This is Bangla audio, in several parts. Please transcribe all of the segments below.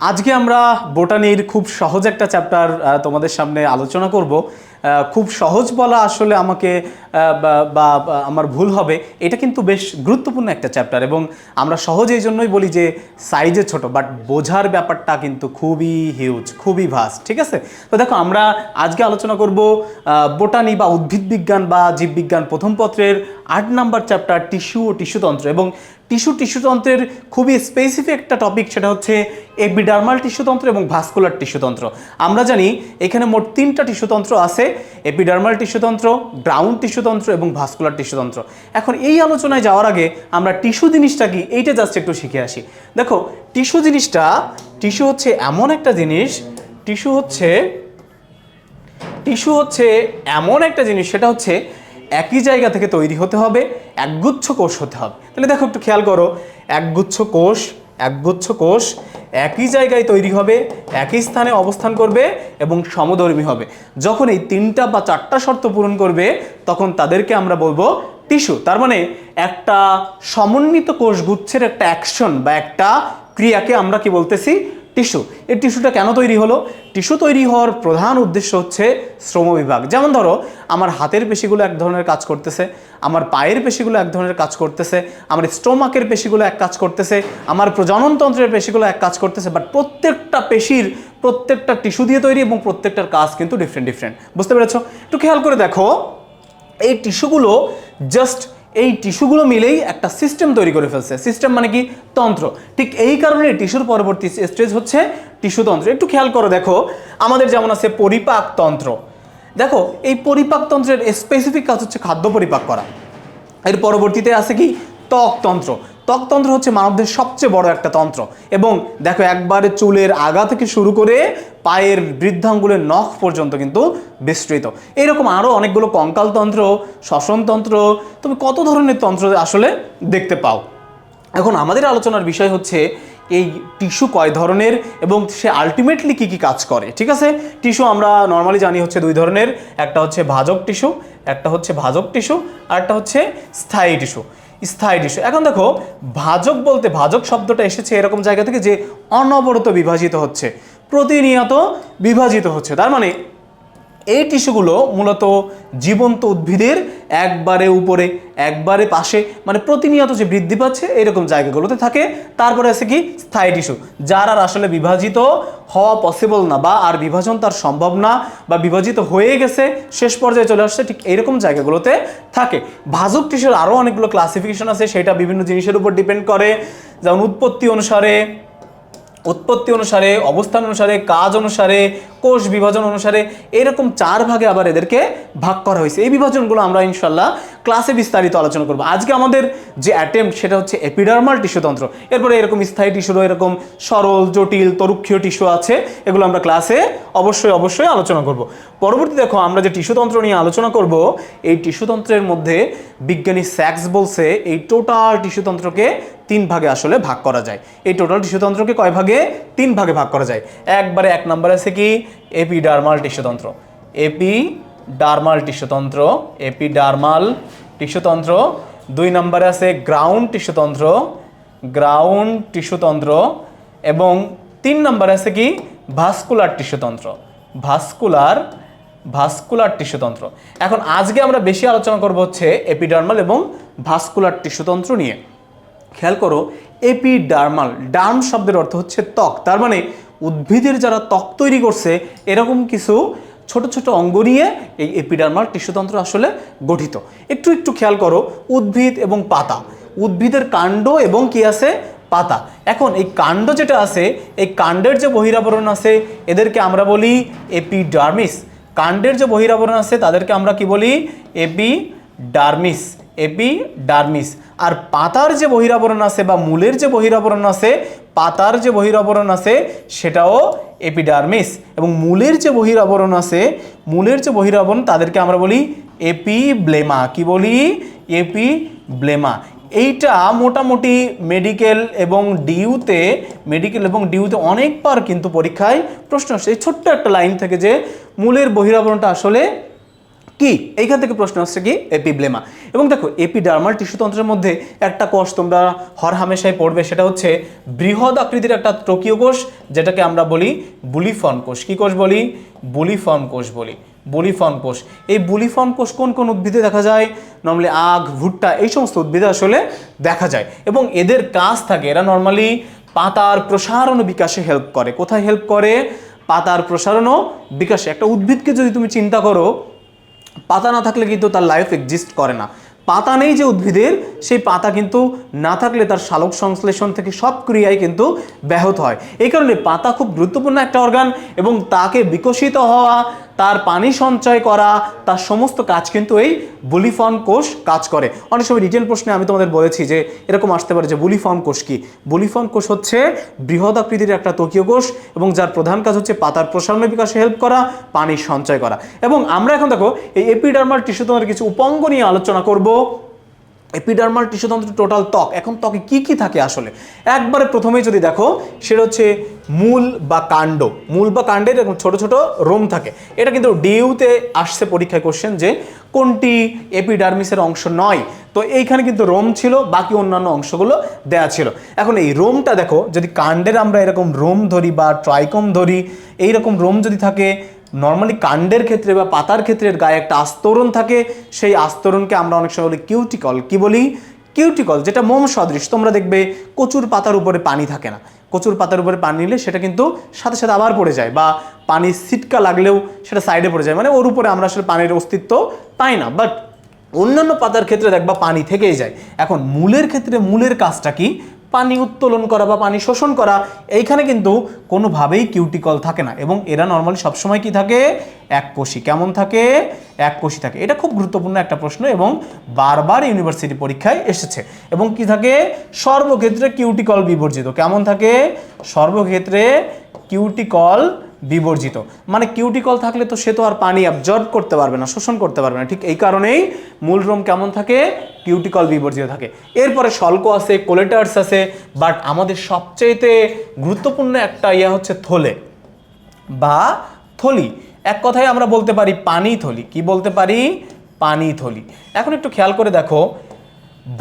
আজকে আমরা বোটানির খুব সহজ একটা চ্যাপ্টার তোমাদের সামনে আলোচনা করব। খুব সহজ বলা আসলে আমাকে বা আমার ভুল হবে, এটা কিন্তু বেশ গুরুত্বপূর্ণ একটা চ্যাপ্টার এবং আমরা সহজ এই জন্যই বলি যে সাইজে ছোট, বাট বোঝার ব্যাপারটা কিন্তু খুবই হিউজ, খুবই ভাস্ট। ঠিক আছে, তো দেখো আমরা আজকে আলোচনা করব বোটানি বা উদ্ভিদ বিজ্ঞান বা জীববিজ্ঞান প্রথম পত্রের 8 নম্বর চ্যাপ্টার টিস্যু ও টিস্যুতন্ত্র। এবং টিস্যুতন্ত্রের খুবই স্পেসিফিক একটা টপিক, সেটা হচ্ছে এপিডার্মাল টিস্যুতন্ত্র এবং ভাস্কুলার টিস্যুতন্ত্র। আমরা জানি এখানে মোট 3টা টিস্যুতন্ত্র আছে, এপিডার্মাল টিস্যুতন্ত্র, গ্রাউন্ড টিস্যুতন্ত্র এবং ভাস্কুলার টিস্যুতন্ত্র। এখন এই আলোচনায় যাওয়ার আগে আমরা টিস্যু জিনিসটা কি এইটা জাস্ট একটু শিখে আসি। দেখো টিস্যু হচ্ছে এমন একটা জিনিস, টিস্যু হচ্ছে এমন একটা জিনিস, সেটা হচ্ছে একই জায়গা থেকে তৈরি হতে হবে, একগুচ্ছ কোষ হতে হবে। তাহলে দেখো একটু খেয়াল করো, একগুচ্ছ কোষ একই জায়গায় তৈরি হবে, একই স্থানে অবস্থান করবে এবং সমধর্মী হবে। যখন এই 3টা বা 4টা শর্ত পূরণ করবে তখন তাদেরকে আমরা বলবো টিস্যু। তার মানে একটা সমন্বিত কোষগুচ্ছের একটা অ্যাকশন বা একটা ক্রিয়াকে আমরা কি বলতেছি? টিস্যু। এই টিস্যুটা কেন তৈরি হলো? টিস্যু তৈরি হওয়ার প্রধান উদ্দেশ্য হচ্ছে শ্রমবিভাগ। যেমন ধরো আমার হাতের পেশিগুলো এক ধরনের কাজ করতেছে, আমার পায়ের পেশিগুলো এক ধরনের কাজ করতেছে, আমার স্টোমাকের পেশিগুলো এক কাজ করতেছে, আমার প্রজননতন্ত্রের পেশিগুলো এক কাজ করতেছে, বাট প্রত্যেকটা টিস্যু দিয়ে তৈরি এবং প্রত্যেকটার কাজ কিন্তু ডিফারেন্ট। বুঝতে পেরেছো? একটু খেয়াল করে দেখো, এই টিস্যুগুলো মিলেই একটা সিস্টেম তৈরি করে ফেলছে। সিস্টেম মানে কি? তন্ত্র। ঠিক এই কারণে টিস্যুর পরবর্তী স্টেজ হচ্ছে টিস্যুতন্ত্র। একটু খেয়াল করো, দেখো আমাদের যেমন আছে পরিপাকতন্ত্র। দেখো এই পরিপাকতন্ত্রের স্পেসিফিক কাজ হচ্ছে খাদ্য পরিপাক করা। এর পরবর্তীতে আছে কি? ত্বকতন্ত্র। ত্বকতন্ত্র হচ্ছে মানবদের সবচেয়ে বড় একটা তন্ত্র এবং দেখো একবারে চুলের আগা থেকে শুরু করে পায়ের বৃদ্ধাঙ্গুলের নখ পর্যন্ত কিন্তু বিস্তৃত। এইরকম আরও অনেকগুলো কঙ্কালতন্ত্র, শ্বসনতন্ত্র, তুমি কত ধরনের তন্ত্র আসলে দেখতে পাও। এখন আমাদের আলোচনার বিষয় হচ্ছে এই টিস্যু কয় ধরনের এবং সে আলটিমেটলি কি কাজ করে। ঠিক আছে, টিস্যু আমরা নর্মালি জানি হচ্ছে 2 ধরনের, একটা হচ্ছে ভাজক টিস্যু আর একটা হচ্ছে স্থায়ী টিস্যু। এখন দেখো ভাজক শব্দটা এসেছে এরকম জায়গা থেকে যে অনবরত বিভাজিত হচ্ছে, প্রতিনিয়ত বিভাজিত হচ্ছে। তার মানে এই টিস্যুগুলো মূলত জীবন্ত উদ্ভিদের একবারে উপরে একবারে পাশে, মানে প্রতিনিয়ত যে বৃদ্ধি পাচ্ছে এরকম জায়গাগুলোতে থাকে। তারপরে আছে কি? স্থায়ী টিস্যু, যার আর আসলে বিভাজিত হওয়া পসিবল না বা আর বিভাজন তার সম্ভব না বা বিভাজিত হয়ে গেছে, শেষ পর্যায়ে চলে আসছে, ঠিক এইরকম জায়গাগুলোতে থাকে। ভাজক টিস্যুর আরও অনেকগুলো ক্লাসিফিকেশন আছে, সেটা বিভিন্ন জিনিসের উপর ডিপেন্ড করে, যেমন উৎপত্তি অনুসারে, অবস্থান অনুসারে, কাজ অনুসারে, কোষ বিভাজন অনুসারে, এরকম 4 ভাগে আবার এদেরকে ভাগ করা হয়েছে। এই বিভাজনগুলো আমরা ইনশাল্লাহ ক্লাসে বিস্তারিত আলোচনা করব। আজকে আমাদের যে অ্যাটেম্প্ট সেটা হচ্ছে এপিডার্মাল টিস্যুতন্ত্র। এরপরে এরকম স্থায়ী টিস্যুরও এরকম সরল, জটিল, তরুক্ষীয় টিস্যু আছে, এগুলো আমরা ক্লাসে অবশ্যই আলোচনা করব। পরবর্তী দেখো আমরা যে টিস্যুতন্ত্র নিয়ে আলোচনা করব, এই টিস্যুতন্ত্রের মধ্যে বিজ্ঞানী স্যাক্স বলছে এই টোটাল টিস্যুতন্ত্রকে 3 ভাগে আসলে ভাগ করা যায়। এই টোটাল টিস্যুতন্ত্রকে কয় ভাগে? 3 ভাগে ভাগ করা যায়। একবারে 1 নম্বরে আছে কি? এপিডার্মাল টিস্যুতন্ত্র। 2 নম্বরে আছে গ্রাউন্ড টিস্যুতন্ত্র এবং 3 নম্বরে আছে কি? ভাস্কুলার টিস্যুতন্ত্র। এখন আজকে আমরা বেশি আলোচনা করব হচ্ছে এপিডার্মাল এবং ভাস্কুলার টিস্যুতন্ত্র নিয়ে। খেয়াল করো, ডার্ম শব্দের অর্থ হচ্ছে ত্বক। তার মানে উদ্ভিদের যারা ত্বক তৈরি করছে এরকম কিছু ছোট ছোট অঙ্গ নিয়ে এই এপিডার্মাল টিস্যুতন্ত্র আসলে গঠিত। একটু খেয়াল করো, উদ্ভিদ এবং পাতা, উদ্ভিদের কাণ্ড এবং কি আছে? পাতা। এখন এই কাণ্ড যেটা আছে, এই কাণ্ডের যে বহিরাবরণ আছে এদেরকে আমরা বলি এপিডার্মিস। কাণ্ডের যে বহিরাবরণ আছে তাদেরকে আমরা কি বলি? এপিডার্মিস। আর পাতার যে বহিরাবরণ আছে বা মূলের যে বহিরাবরণ আছে সেটাও এপিডার্মিস। এবং মূলের যে বহিরাবরণ তাদেরকে আমরা বলি এপিব্লেমা। কি বলি? এপিব্লেমা। এইটা মোটামুটি মেডিকেল এবং ডিউতে অনেকবার কিন্তু পরীক্ষায় প্রশ্ন আসে, এই ছোট্ট একটা লাইন থেকে যে মূলের বহিরাবরণটা আসলে কি এইখান থেকে প্রশ্ন আসছে কি এপিব্লেমা। এবং দেখো এপিডার্মাল টিস্যুতন্ত্রের মধ্যে একটা কোষ তোমরা হরহামেশাই পড়বে, সেটা হচ্ছে বৃহৎ আকৃতির একটা ত্বকীয় কোষ, যেটাকে আমরা বলি বুলিফর্ম কোষ। কি কোষ বলি? বুলিফর্ম কোষ বলি, বুলিফর্ম কোষ। এই বুলিফর্ম কোষ কোন কোন উদ্ভিদে দেখা যায়? নর্মালি আখ, ভুট্টা, এই সমস্ত উদ্ভিদে আসলে দেখা যায়। এবং এদের কাজ থাকে, এরা নর্মালি পাতার প্রসারণ ও বিকাশে হেল্প করে। কোথায় হেল্প করে? পাতার প্রসারণ ও বিকাশে। একটা উদ্ভিদকে যদি তুমি চিন্তা করো, পাতা না থাকলে কিন্তু তার লাইফ এক্সিস্ট করে না। পাতা নেই যে উদ্ভিদের, সেই পাতা কিন্তু না থাকলে তার শালক সংশ্লেষণ থেকে সব ক্রিয়াই কিন্তু ব্যাহত হয়। এই কারণে পাতা খুব গুরুত্বপূর্ণ একটা অর্গান, এবং তাকে বিকশিত হওয়া, তার পানি সঞ্চয় করা, তার সমস্ত কাজ কিন্তু এই বুলিফর্ম কোষ কাজ করে। অনেক সময় রিটেন প্রশ্নে আমি তোমাদের বলেছি যে এরকম আসতে পারে যে বুলিফর্ম কোষ কি? বুলিফর্ম কোষ হচ্ছে বৃহৎ আকৃতির একটা ত্বকীয় কোষ, এবং যার প্রধান কাজ হচ্ছে পাতার প্রসারণ বিকাশে হেল্প করা, পানি সঞ্চয় করা। এবং আমরা এখন দেখো এই এপিডার্মাল টিস্যুতন্ত্রের কিছু উপাঙ্গ নিয়ে আলোচনা করব। এপিডার্মাল টিস্যুতন্ত্র টোটাল ত্বক, এখন ত্বকে কি কি থাকে আসলে একবারে প্রথমেই যদি দেখো, সেটা হচ্ছে মূল বা কাণ্ড। মূল বা কাণ্ডের এরকম ছোট ছোট রোম থাকে। এটা কিন্তু ডিউতে আসছে পরীক্ষায় কোশ্চেন যে কোনটি এপিডার্মিসের অংশ নয়, তো এইখানে কিন্তু রোম ছিল, বাকি অন্যান্য অংশগুলো দেয়া ছিল। এখন এই রোমটা দেখো, যদি কাণ্ডের আমরা এরকম রোম ধরি বা ট্রাইকম ধরি, এইরকম রোম যদি থাকে, নর্মালি কাণ্ডের ক্ষেত্রে বা পাতার ক্ষেত্রে গায়ে একটা আস্তরণ থাকে, সেই আস্তরণকে আমরা অনেক সময় বলি কিউটিকল। কি বলি? কিউটিকল, যেটা মোম সদৃশ। তোমরা দেখবে কচুর পাতার উপরে পানি থাকে না, কচুর পাতার উপরে পানি নিলে সেটা কিন্তু সাথে সাথে আবার পড়ে যায়, বা পানি ছিটকা লাগলেও সেটা সাইডে পড়ে যায়, মানে ওর উপরে আমরা আসলে পানির অস্তিত্ব পাই না। বাট অন্যান্য পাতার ক্ষেত্রে দেখবা পানি থেকেই যায়। এখন মূলের ক্ষেত্রে মূলের কাজটা কি? পানি উত্তোলন করা বা পানি শোষণ করা। এইখানে কিন্তু কোনোভাবেই কিউটিকল থাকে না, এবং এরা নর্মালি সবসময় কি থাকে? এককোষী। কেমন থাকে? এককোষী থাকে। এটা খুব গুরুত্বপূর্ণ একটা প্রশ্ন, এবং বারবার ইউনিভার্সিটি পরীক্ষায় এসেছে। এবং কি থাকে? সর্বক্ষেত্রে কিউটিকল বিবর্জিত। কেমন থাকে? সর্বক্ষেত্রে কিউটিকল বিবর্জিত। মানে কিউটিকল থাকলে তো সে তো আর পানি অ্যাবজর্ব করতে পারবে না, শোষণ করতে পারবে না। ঠিক এই কারণেই মূল রোম কেমন থাকে? কিউটিকল বিবর্জিত থাকে। এরপরে শল্ক আছে, কোলেটার্স আছে, বাট আমাদের সবচেয়েতে গুরুত্বপূর্ণ একটা হচ্ছে থলে বা থলি। এক কথায় আমরা বলতে পারি পানি থলি। কি বলতে পারি? পানি থলি। এখন একটু খেয়াল করে দেখো,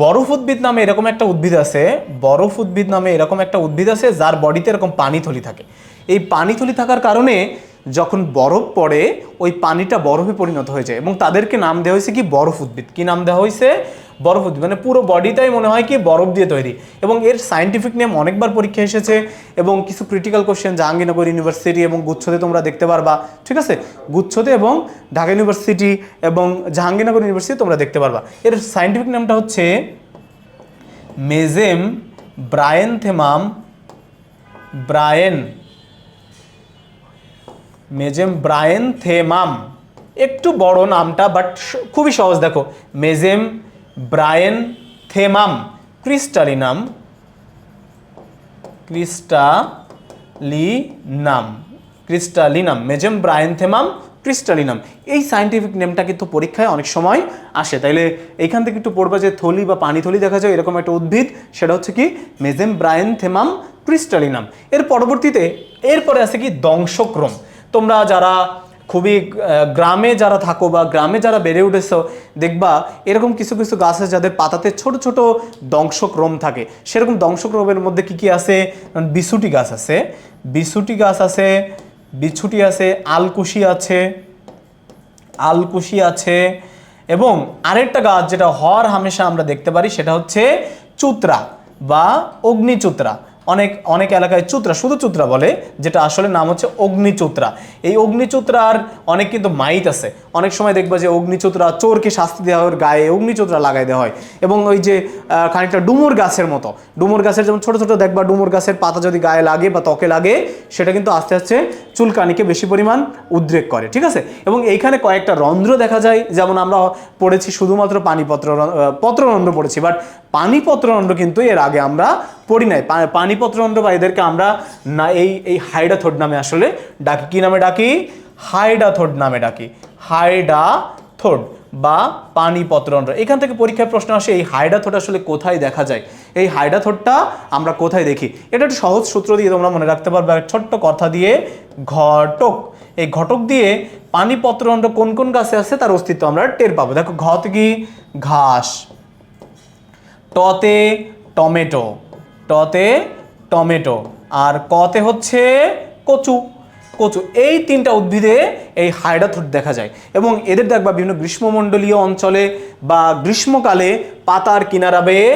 বরফ উদ্ভিদ নামে এরকম একটা উদ্ভিদ আছে, বরফ উদ্ভিদ নামে এরকম একটা উদ্ভিদ আছে যার বডিতে এরকম পানি থলি থাকে। এই পানি থলি থাকার কারণে যখন বরফ পড়ে, ওই পানিটা বরফে পরিণত হয়ে যায়, এবং তাদেরকে নাম দেওয়া হয়েছে কি? বরফ উদ্ভিদ। কি নাম দেওয়া হয়েছে? বরফ উদ্ভিদ। মানে পুরো বডিটাই মনে হয় কি বরফ দিয়ে তৈরি। এবং এর সায়েন্টিফিক নেম অনেকবার পরীক্ষা এসেছে, এবং কিছু ক্রিটিক্যাল কোশ্চেন জাহাঙ্গীরনগর ইউনিভার্সিটি এবং গুচ্ছতে তোমরা দেখতে পারবা। ঠিক আছে, গুচ্ছতে এবং ঢাকা ইউনিভার্সিটি এবং জাহাঙ্গীরনগর ইউনিভার্সিটি তোমরা দেখতে পারবা। এর সায়েন্টিফিক নামটা হচ্ছে মেজেম ব্রায়েনথেমাম মেজেম ব্রায়েনথেমাম। একটু বড় নামটা, বাট খুবই সহজ। দেখো, মেজেম ব্রায়েনথেমাম ক্রিস্টালিনাম, মেজেম ব্রায়েনথেমাম ক্রিস্টালিনাম। এই সায়েন্টিফিক নেমটা কিন্তু পরীক্ষায় অনেক সময় আসে। তাইলে এইখান থেকে একটু পড়বা যে থলি বা পানি থলি দেখা যায় এরকম একটা উদ্ভিদ, সেটা হচ্ছে কি? মেজেম ব্রায়েনথেমাম ক্রিস্টালিনাম। এর পরবর্তীতে এরপরে আছে কি? দংশক্রম। তোমরা যারা খুবই গ্রামে যারা থাকো বা গ্রামে যারা বেড়ে উঠেছো, দেখবা এরকম কিছু কিছু গাছ আছে যাদের পাতাতে ছোট ছোট দংশক্রম থাকে। সেরকম দংশক্রমের মধ্যে কি কি আছে? বিছুটি গাছ আছে, বিছুটি আছে, আলকুশি আছে, এবং আরেকটা গাছ যেটা হামেশা আমরা দেখতে পারি, সেটা হচ্ছে চুতরা বা অগ্নিচুতরা। অনেক এলাকায় চুতরা, শুধু চুতরা বলে, যেটা আসলে নাম হচ্ছে অগ্নিচুতরা। এই অগ্নিচুতরার অনেক কিন্তু মাইথ আছে। অনেক সময় দেখবা যে অগ্নিচুতরা চোরকে শাস্তি দেওয়া হয়, গায়ে অগ্নিচুতরা লাগাই দেওয়া হয়। এবং ওই যে খানিকটা ডুমুর গাছের মতো, ডুমুর গাছের যেমন ছোট ছোট দেখবা, ডুমুর গাছের পাতা যদি গায়ে লাগে বা ত্বকে লাগে, সেটা কিন্তু আস্তে আস্তে চুলকানিকে বেশি পরিমাণ উদ্রেক করে। ঠিক আছে, এবং এইখানে কয়েকটা রন্ধ্র দেখা যায়, যেমন আমরা পড়েছি শুধুমাত্র পত্ররন্ধ্র পড়েছি, বাট পানিপত্ররন্ধ্র কিন্তু এর আগে আমরা পড়ি নাই। পানিপত্ররন্ধ্র বা এদেরকে আমরা না এই হাইডাথোড নামে আসলে ডাকি। কি নামে ডাকি? হাইডাথোড নামে ডাকি। হাইডাথোড বা পানিপত্ররন্ধ্র। এখান থেকে পরীক্ষায় প্রশ্ন আসে, এই হাইডাথোড আসলে কোথায় দেখা যায়? এই হাইডাথোডটা আমরা কোথায় দেখি? এটা একটা সহজ সূত্র দিয়ে তোমরা মনে রাখতে পারবে, ছোট্ট কথা দিয়ে, ঘটক। এই ঘটক দিয়ে পানি পত্রদণ্ড কোন কোন গাছে আছে তার অস্তিত্ব আমরা টের পাবো। দেখো ঘতে কি ঘাস, টতে টমেটো, টতে টমেটো, আর কতে হচ্ছে কচু, কচু। এই তিনটা উদ্ভিদে এই হাইড্রাথোড দেখা যায় এবং এদের দেখবা বিভিন্ন গ্রীষ্মমণ্ডলীয় অঞ্চলে বা গ্রীষ্মকালে পাতার কিনারা বেয়ে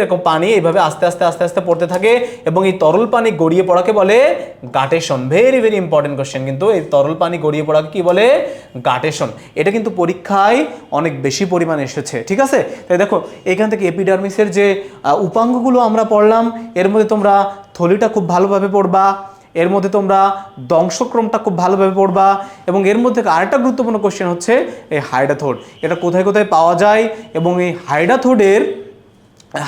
এরকম পানি এইভাবে আস্তে আস্তে আস্তে আস্তে পড়তে থাকে এবং এই তরল পানি গড়িয়ে পড়াকে বলে গাটেশন। ভেরি ভেরি ইম্পর্টেন্ট কোশ্চেন, কিন্তু এই তরল পানি গড়িয়ে পড়াকে কি বলে? গাটেশন। এটা কিন্তু পরীক্ষায় অনেক বেশি পরিমাণে এসেছে, ঠিক আছে? তাই দেখো এখান থেকে এপিডার্মিসের যে উপাঙ্গগুলো আমরা পড়লাম, এর মধ্যে তোমরা থলিটা খুব ভালোভাবে পড়বা, এর মধ্যে তোমরা দংশক্রমটা খুব ভালোভাবে পড়বা এবং এর মধ্যে আরেকটা গুরুত্বপূর্ণ কোশ্চেন হচ্ছে এই হাইড্রাথোড, এটা কোথায় কোথায় পাওয়া যায় এবং এই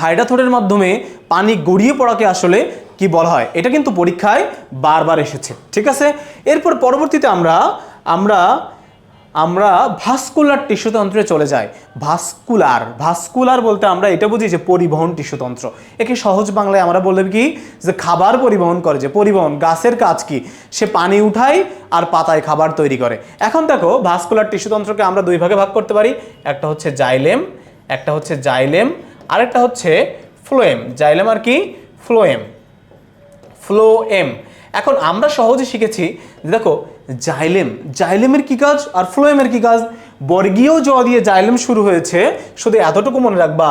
হাইড্রাথোডের মাধ্যমে পানি গড়িয়ে পড়াকে আসলে কি বলা হয়, এটা কিন্তু পরীক্ষায় বারবার এসেছে, ঠিক আছে? এরপর পরবর্তীতে আমরা ভাস্কুলার টিস্যুতন্ত্রে চলে যাই। ভাস্কুলার বলতে আমরা এটা বুঝি যে পরিবহন টিস্যুতন্ত্র। একে সহজ বাংলায় আমরা বললে কি যে খাবার পরিবহন করে, যে পরিবহন। গাছের কাজ কি? সে পানি উঠায় আর পাতায় খাবার তৈরি করে। এখন দেখো ভাস্কুলার টিস্যুতন্ত্রকে আমরা দুই ভাগে ভাগ করতে পারি, একটা হচ্ছে জাইলেম, আরেকটা হচ্ছে ফ্লোয়েম। জাইলেম আর কি? ফ্লোয়েম। এখন আমরা সহজে শিখেছি যে দেখো জাইলেমের কি কাজ আর ফ্লোয়েমের কি কাজ। বর্গীয় জ দিয়ে জাইলেম শুরু হয়েছে, শুধু এতটুকু মনে রাখবা,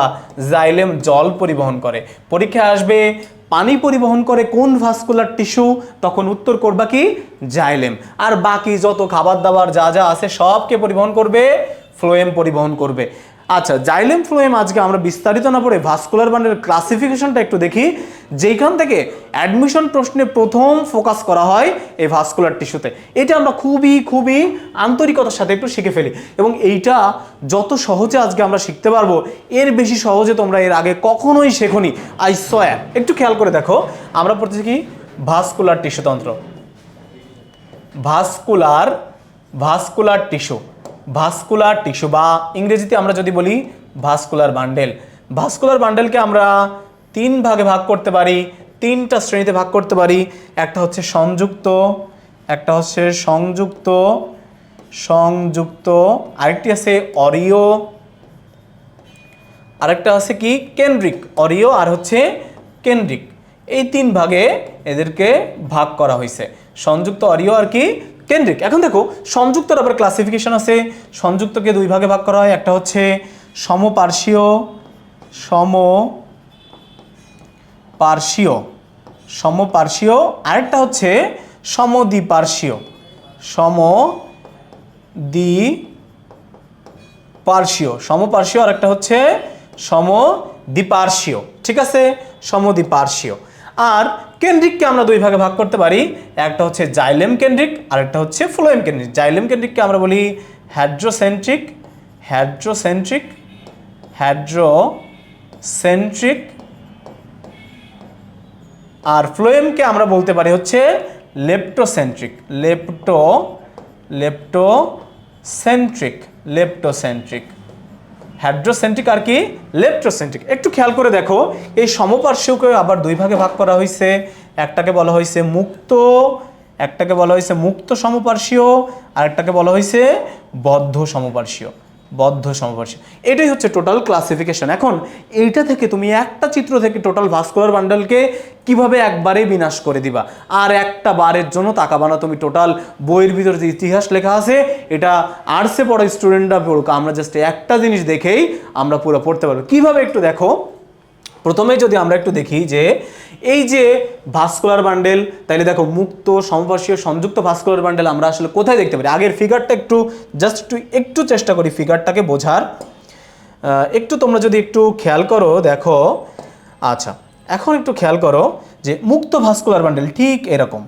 জাইলেম জল পরিবহন করে। পরীক্ষায় আসবে পানি পরিবহন করে কোন ভাস্কুলার টিস্যু, তখন উত্তর করবা কি? জাইলেম। আর বাকি যত খাবার দাবার যা যা আছে সবকে পরিবহন করবে ফ্লোয়েম পরিবহন করবে। আচ্ছা, জাইলেম ফ্লোয়েম আজকে আমরা বিস্তারিত না পড়ে ভাস্কুলার বান্ডেলের ক্লাসিফিকেশনটা একটু দেখি, যেখান থেকে অ্যাডমিশন প্রশ্নে প্রথম ফোকাস করা হয় এই ভাস্কুলার টিস্যুতে। এটা আমরা খুবই আন্তরিকতার সাথে একটু শিখে ফেলি এবং এইটা যত সহজে আজকে আমরা শিখতে পারবো, এর বেশি সহজে তোমরা এর আগে কখনোই শেখোনি, আই সোয়ার। একটু খেয়াল করে দেখো, আমরা পড়তেছি কি? ভাস্কুলার টিস্যুতন্ত্র, ভাস্কুলার টিস্যু বা ইংরেজিতে আমরা যদি বলি ভাস্কুলার বান্ডেলকে আমরা তিন ভাগে ভাগ করতে পারি, তিনটা শ্রেণীতে ভাগ করতে পারি। একটা হচ্ছে সংযুক্ত, আরেকটি আছে অরিও, আরেকটা আছে কি? কেন্দ্রিক। অরিও আর হচ্ছে কেন্দ্রিক, এই তিন ভাগে এদেরকে ভাগ করা হয়েছে, সংযুক্ত, অরিও আর কি? কেন্দ্রিক। এখন দেখো সংযুক্তর আবার ক্লাসিফিকেশন আছে। সংযুক্তকে দুই ভাগে ভাগ করা হয়, একটা হচ্ছে সমপার্শ্বীয়, আরেকটা হচ্ছে সমদ্বিপার্শ্বীয়, আর একটা হচ্ছে সমদ্বিপার্শ্বীয়, ঠিক আছে? সমদ্বিপার্শ্বীয়। আর কেন্দ্রিককে আমরা দুই ভাগে ভাগ করতে পারি, একটা হচ্ছে জাইলেম কেন্দ্রিক আর একটা হচ্ছে ফ্লোয়েম কেন্দ্রিক। জাইলেম কেন্দ্রিককে আমরা বলি হাইড্রোসেন্ট্রিক, আর ফ্লোয়েমকে আমরা বলতে পারি হচ্ছে লেপ্টোসেন্ট্রিক। হাইড্রোসেন্ট্রিক আর কি? লেপ্টোসেন্ট্রিক। একটু খেয়াল করে দেখো, এই সমপার্শ্বীয়কে আবার দুই ভাগে ভাগ করা হয়েছে। একটাকে বলা হয়েছে মুক্ত সমপার্শ্বীয়, আর একটাকে বলা হয়েছে বদ্ধ সমপার্শ্বীয়। এটাই হচ্ছে টোটাল ক্লাসিফিকেশন। এখন এইটা থেকে তুমি একটা চিত্র থেকে টোটাল ভাস্কুলার বান্ডেলকে কিভাবে একবারে বিনাশ করে দিবা, আর একটা বারের জন্য তাকাবা না তুমি। টোটাল বইয়ের ভিতরে যে ইতিহাস লেখা আছে, এটা আর্টসে পড়া স্টুডেন্টরা পড়ুক, আমরা জাস্ট একটা জিনিস দেখেই আমরা পুরো পড়তে পারবো। কিভাবে একটু দেখো, প্রথমে যদি আমরা একটু দেখি যে এই যে ভাস্কুলার বান্ডেল, তাইলে দেখো মুক্ত, সমপার্শ্বীয়, সংযুক্ত ভাস্কুলার বান্ডেল আমরা আসলে কোথায় দেখতে পারি? আগের ফিগারটা একটু চেষ্টা করি ফিগারটাকে বোঝার। একটু তোমরা যদি একটু খেয়াল করো, দেখো। আচ্ছা, এখন একটু খেয়াল করো যে মুক্ত ভাস্কুলার বান্ডেল ঠিক এরকম।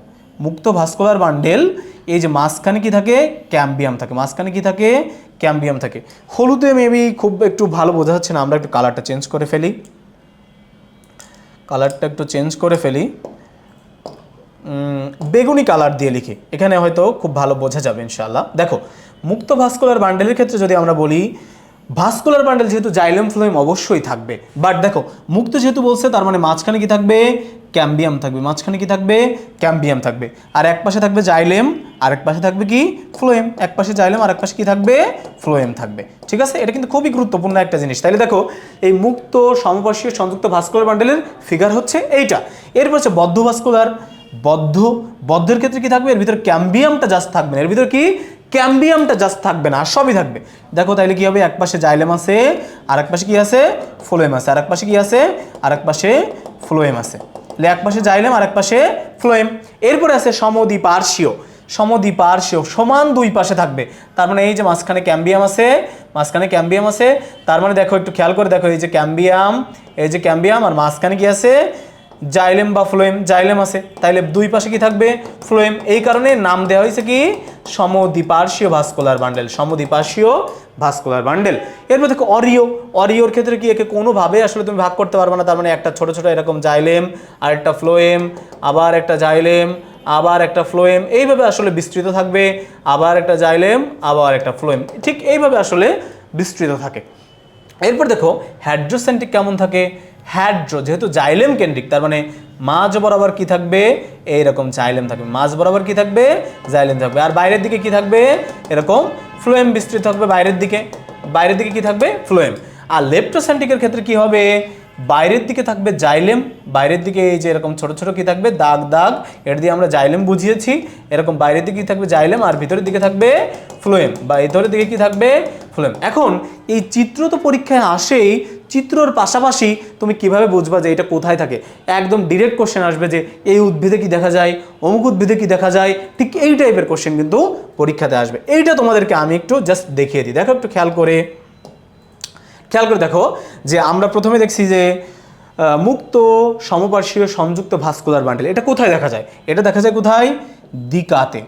মুক্ত ভাস্কুলার বান্ডেল, এই যে মাঝখানে কি থাকে? ক্যাম্বিয়াম থাকে। হলুদে মেবি খুব একটু ভালো বোঝা যাচ্ছে না, আমরা একটু কালারটা চেঞ্জ করে ফেলি, বেগুনি কালার দিয়ে লিখি, এখানে হয়তো খুব ভালো বোঝা যাবে ইনশাআল্লাহ। দেখো মুক্ত ভাস্কুলার বান্ডেলের ক্ষেত্রে যদি আমরা বলি ভাস্কুলার বান্ডেল যেহেতু জাইলেম ফ্লোয়েম অবশ্যই থাকবে, বাট দেখো মুক্ত যেহেতু বলছে তার মানে মাঝখানে কি থাকবে, ক্যাম্বিয়াম থাকবে, মাঝখানে কি থাকবে, ক্যাম্বিয়াম থাকবে, আর এক পাশে থাকবে জাইলেম, আর এক পাশে থাকবে কি ফ্লোয়েম, এক পাশে জাইলেম আর এক পাশে কি থাকবে, ফ্লোয়েম থাকবে। ঠিক আছে, এটা কিন্তু খুবই গুরুত্বপূর্ণ একটা জিনিস। তাহলে দেখো এই মুক্ত সমপার্শ্বীয় সংযুক্ত ভাস্কুলার বান্ডেলের ফিগার হচ্ছে এইটা। এরপর হচ্ছে বদ্ধ ভাস্কুলার, বদ্ধের ক্ষেত্রে কি থাকবে, এর ভিতরে ক্যাম্বিয়ামটা জাস্ট থাকবে না, এর ভিতরে কি ক্যাম্বিয়ামটা জাস্ট থাকবে না, আর সবই থাকবে। দেখো তাইলে কি হবে, এক পাশে জাইলেম আছে, আর এক পাশে কি আছে, ফ্লোয়েম আছে, আর এক পাশে কি আছে, আর এক পাশে ফ্লোয়েম আছে। এক পাশে জাইলেম আর এক পাশে ফ্লোয়েম। এরপরে আছে সমদ্বিপার্শ্বীয়, সমদ্বিপার্শ্বীয় সমান দুই পাশে থাকবে, তার মানে এই যে মাঝখানে ক্যাম্বিয়াম আছে, মাঝখানে ক্যাম্বিয়াম আছে, তার মানে দেখো একটু খেয়াল করে দেখো, এই যে ক্যাম্বিয়াম, এই যে ক্যাম্বিয়াম, আর মাঝখানে কি আছে, জাইলেম বা ফ্লোয়েম, জাইলেম আছে, তাইলে দুই পাশে কি থাকবে, ফ্লোয়েম। এই কারণে নাম দেওয়া হয়েছে কি সমদ্বিপার্শ্বীয় ভাস্কুলার বান্ডেল, সমদ্বিপার্শ্বীয় ভাস্কুলার বান্ডেল। এরপর দেখো অরিও, অরিওর ক্ষেত্রে কি একে কোনোভাবে আসলে তুমি ভাগ করতে পারবে না, তার মানে একটা ছোট ছোট এরকম জাইলেম আর একটা ফ্লোয়েম, আবার একটা জাইলেম, আবার একটা ফ্লোয়েম, এইভাবে আসলে বিস্তৃত থাকবে, আবার একটা জাইলেম, আবার একটা ফ্লোয়েম, ঠিক এইভাবে আসলে বিস্তৃত থাকে। এরপর দেখো হ্যাড্রোসেন্ট্রিক কেমন থাকে, হ্যাড্রো যেহেতু জাইলেম কেন্দ্রিক, তার মানে মাঝ বরাবর কি থাকবে, এইরকম জাইলেম থাকবে, মাঝ বরাবর কি থাকবে, জাইলেম থাকবে, আর বাইরের দিকে কি থাকবে, এরকম ফ্লোয়েম বিস্তৃত থাকবে, বাইরের দিকে, বাইরের দিকে কি থাকবে, ফ্লোয়েম। আর লেপ্টোসেন্ট্রিকের ক্ষেত্রে কি হবে, বাইরের দিকে থাকবে জাইলেম, বাইরের দিকে এই যে এরকম ছোট ছোট কি থাকবে, দাগ দাগ, এর দিয়ে আমরা জাইলেম বুঝিয়েছি, এরকম বাইরের দিকে কি থাকবে, জাইলেম, আর ভিতরের দিকে থাকবে ফ্লোয়েম, বা ভিতরের দিকে কি থাকবে, ফ্লোয়েম। এখন এই চিত্র তো পরীক্ষায় আসেই, চিত্রর পাশাপাশি তুমি কিভাবে বুঝবা যে এটা কোথায় থাকে, একদম ডিরেক্ট কোশ্চেন আসবে যে এই উদ্ভিদে কি দেখা যায়, অমুক উদ্ভিদে কি দেখা যায়, ঠিক এই টাইপের কোশ্চেন কিন্তু পরীক্ষাতে আসবে। এইটা তোমাদেরকে আমি একটু জাস্ট দেখিয়ে দিই, দেখো একটু খেয়াল করে দেখো যে আমরা প্রথমে দেখছি যে মুক্ত সমপার্শ্বীয় সংযুক্ত ভাস্কুলার বান্ডেল, এটা কোথায় দেখা যায়, এটা দেখা যায় কোথায়, দিকাতে,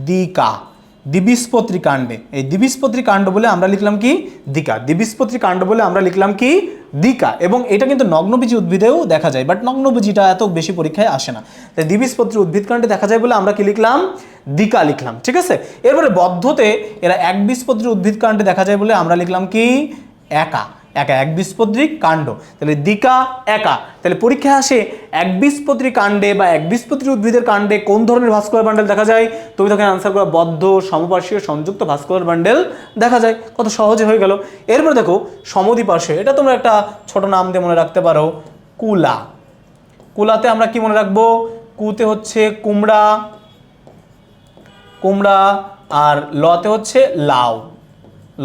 দিকা, দ্বিবীজপত্রী কাণ্ডে। এই দ্বিবীজপত্রী কাণ্ড বলে আমরা লিখলাম কি, দিকা, দ্বিবীজপত্রী কাণ্ড বলে আমরা লিখলাম কি, দিকা। এবং এটা কিন্তু নগ্নবীজি উদ্ভিদেও দেখা যায়, বাট নগ্নবীজিটা এত বেশি পরীক্ষায় আসে না, তাই দ্বিবীজপত্রী উদ্ভিদ কাণ্ডে দেখা যায় বলে আমরা কি লিখলাম, দিকা লিখলাম। ঠিক আছে, এরপরে বদ্ধতে এরা একবীজপত্রী উদ্ভিদ কাণ্ডে দেখা যায় বলে আমরা লিখলাম কি, একা, একা, একবীজপত্রী কাণ্ড, তাহলে দিকা, একা। তাহলে পরীক্ষায় আসে একবীজপত্রী কাণ্ডে বা একবীজপত্রী উদ্ভিদের কাণ্ডে কোন ধরনের ভাস্কুলার বান্ডেল দেখা যায়, তুমি তখন আনসার করো বদ্ধ সমপার্শ্বীয় সংযুক্ত ভাস্কুলার বান্ডেল দেখা যায়, কত সহজে হয়ে গেল। এরপর দেখো সমদ্বিপার্শ্বীয়, এটা তোমরা একটা ছোট নাম দিয়ে মনে রাখতে পারো, কুলা। কুলাতে আমরা কি মনে রাখবো, কুতে হচ্ছে কুমড়া, কুমড়া, আর লতে হচ্ছে লাউ,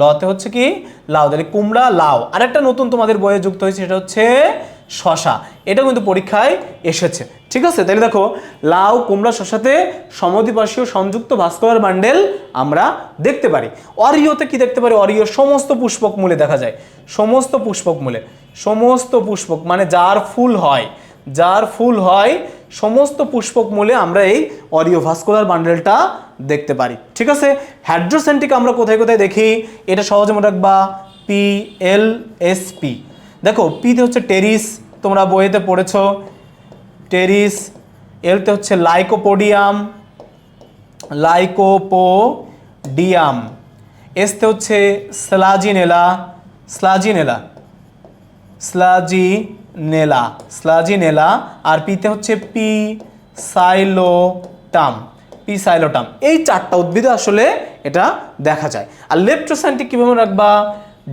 লতে হচ্ছে কি, লাউ, তাহলে কুমড়া, লাউ। আরেকটা নতুন তোমাদের বইয়ে যুক্ত হয়েছে, সেটা হচ্ছে শশা, এটা কিন্তু পরীক্ষায় এসেছে। ঠিক আছে, তাহলে দেখো লাউ, কুমড়া, শশাতে সমদ্বিপার্শ্বীয় সংযুক্ত ভাস্কুলার বান্ডেল আমরা দেখতে পারি। অরিওতে কি দেখতে পারি, অরিও সমস্ত পুষ্পক মূলে দেখা যায়, সমস্ত পুষ্পক মূলে, সমস্ত পুষ্পক মানে যার ফুল হয়, যার ফুল হয় সমস্ত পুষ্পক মূলে আমরা এই অরিও ভাস্কুলার বান্ডেলটা দেখতে পারি। ঠিক আছে, হ্যাড্রোসেন্ট্রিক আমরা কোথায় কোথায় দেখি, এটা সহজে মনে রাখবা, PLSP। দেখো পিতে হচ্ছে টেরিস, তোমরা বইতে পড়েছো টেরিস, এলতে হচ্ছে লাইকোপোডিয়াম, লাইকোপোডিয়াম, এসতে হচ্ছে স্লাজিনেলা, স্লাজিনেলা, স্লাজিনেলা, স্লাজিনেলা, আর পিতে হচ্ছে পিসাইলোটাম, পিসাইলোটাম। এই চারটা উদ্ভিদে আসলে এটা দেখা যায়। আর লেপ্টোসেন্ট্রিক কিভাবে রাখবা,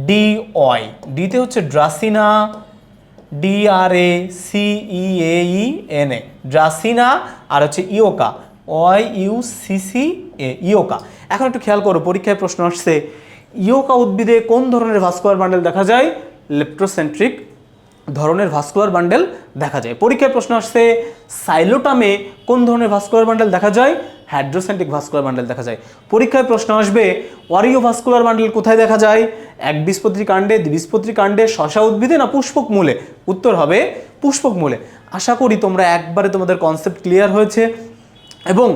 DOI, ডিতে হচ্ছে ড্রাসিনা, DRACEAENA, ড্রাসিনা, আর হচ্ছে ইওকা, OIUCCA, ইওকা। এখন একটু খেয়াল করো, পরীক্ষায় প্রশ্ন আসছে ইওকা উদ্ভিদে কোন ধরনের ভাস্কুলার বান্ডেল দেখা যায়, লেপ্টোসেন্ট্রিক ধরনের ভাস্কুলার বান্ডেল দেখা যায়। পরীক্ষায় প্রশ্ন আসছে সাইলোটামে কোন ধরনের ভাস্কুলার বান্ডেল দেখা যায়, হ্যাড্রোসেন্ট্রিক ভাস্কুলার বান্ডেল দেখা যায়। পরীক্ষায় প্রশ্ন আসবে অরিও ভাস্কুলার বান্ডেল কোথায় দেখা যায়, একবীজপত্রী কাণ্ডে, দ্বিবীজপত্রী কাণ্ডে, শশা উদ্ভিদে না পুষ্পক মূলে, উত্তর হবে পুষ্পক মূলে। আশা করি তোমরা একবারে তোমাদের কনসেপ্ট ক্লিয়ার হয়েছে এবং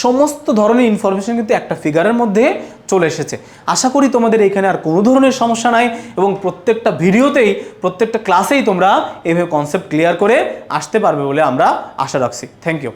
সমস্ত ধরনের ইনফরমেশন কিন্তু একটা ফিগারের মধ্যে চলে এসেছে। আশা করি তোমাদের এখানে আর কোনো ধরনের সমস্যা নাই এবং প্রত্যেকটা ভিডিওতেই, প্রত্যেকটা ক্লাসেই তোমরা এইভাবে কনসেপ্ট ক্লিয়ার করে আসতে পারবে বলে আমরা আশা রাখছি। Thank you.